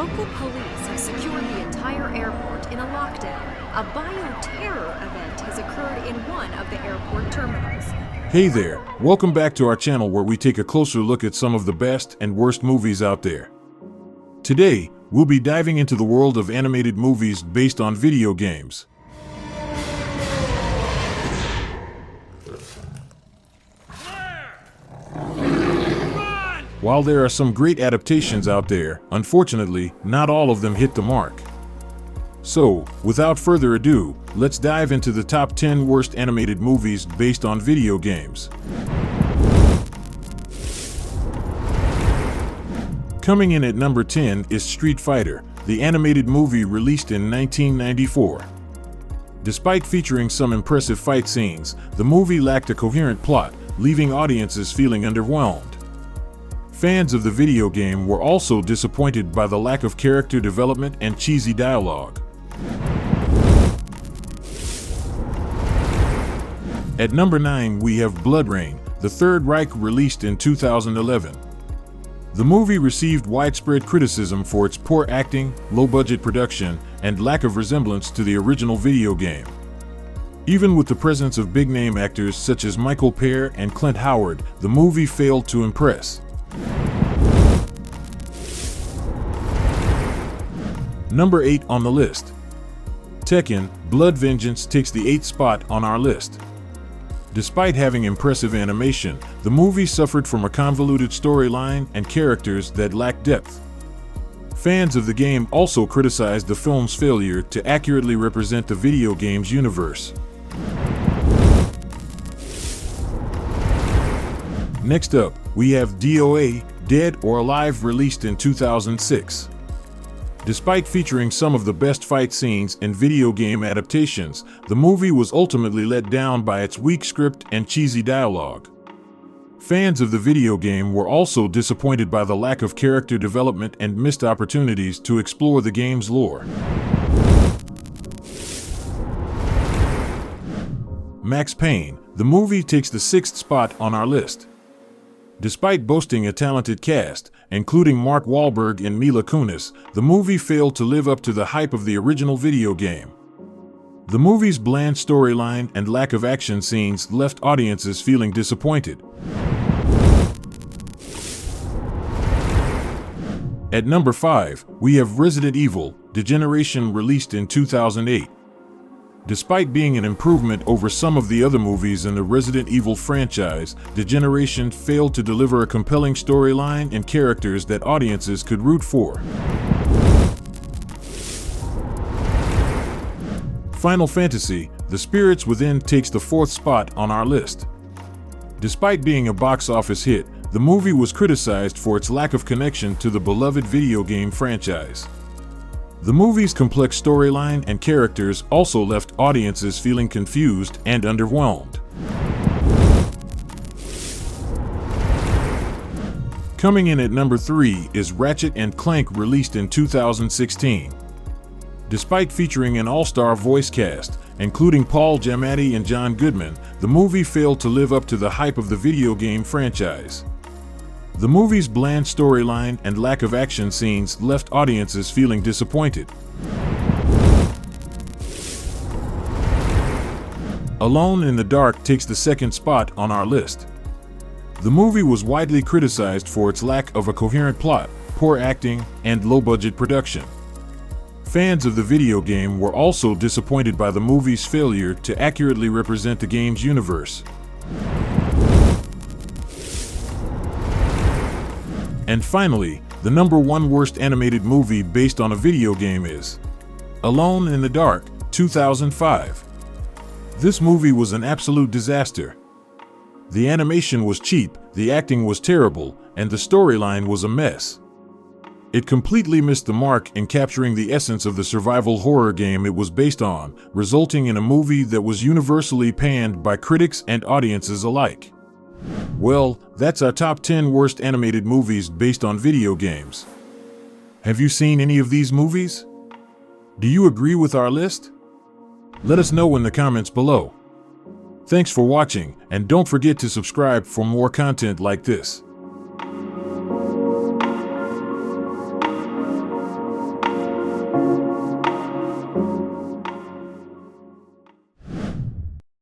Local police have secured the entire airport in a lockdown. A bioterror event has occurred in one of the airport terminals. Hey there, welcome back to our channel where we take a closer look at some of the best and worst movies out there. Today, we'll be diving into the world of animated movies based on video games. While there are some great adaptations out there, unfortunately, not all of them hit the mark. So, without further ado, let's dive into the top 10 worst animated movies based on video games. Coming in at number 10 is Street Fighter, the animated movie released in 1994. Despite featuring some impressive fight scenes, the movie lacked a coherent plot, leaving audiences feeling underwhelmed. Fans of the video game were also disappointed by the lack of character development and cheesy dialogue. At number 9 we have Blood Rain, the Third Reich, released in 2011. The movie received widespread criticism for its poor acting, low-budget production, and lack of resemblance to the original video game. Even with the presence of big-name actors such as Michael Pear and Clint Howard, the movie failed to impress. Number 8 on the list. Tekken: Blood Vengeance takes the 8th spot on our list. Despite having impressive animation, the movie suffered from a convoluted storyline and characters that lacked depth. Fans of the game also criticized the film's failure to accurately represent the video game's universe. Next up, we have DOA: Dead or Alive, released in 2006. Despite featuring some of the best fight scenes in video game adaptations, the movie was ultimately let down by its weak script and cheesy dialogue. Fans of the video game were also disappointed by the lack of character development and missed opportunities to explore the game's lore. Max Payne, the movie takes the 6th spot on our list. Despite boasting a talented cast, including Mark Wahlberg and Mila Kunis, the movie failed to live up to the hype of the original video game. The movie's bland storyline and lack of action scenes left audiences feeling disappointed. At number 5, we have Resident Evil: Degeneration, released in 2008. Despite being an improvement over some of the other movies in the Resident Evil franchise, Degeneration failed to deliver a compelling storyline and characters that audiences could root for. Final Fantasy: The Spirits Within takes the 4th spot on our list. Despite being a box office hit, the movie was criticized for its lack of connection to the beloved video game franchise. The movie's complex storyline and characters also left audiences feeling confused and underwhelmed. Coming in at number 3 is Ratchet & Clank, released in 2016. Despite featuring an all-star voice cast, including Paul Giamatti and John Goodman, the movie failed to live up to the hype of the video game franchise. The movie's bland storyline and lack of action scenes left audiences feeling disappointed. Alone in the Dark takes the 2nd spot on our list. The movie was widely criticized for its lack of a coherent plot, poor acting, and low-budget production. Fans of the video game were also disappointed by the movie's failure to accurately represent the game's universe. And finally, the number 1 worst animated movie based on a video game is Alone in the Dark, 2005. This movie was an absolute disaster. The animation was cheap, the acting was terrible, and the storyline was a mess. It completely missed the mark in capturing the essence of the survival horror game it was based on, resulting in a movie that was universally panned by critics and audiences alike. Well, that's our top 10 worst animated movies based on video games. Have you seen any of these movies? Do you agree with our list? Let us know in the comments below. Thanks for watching, and don't forget to subscribe for more content like this.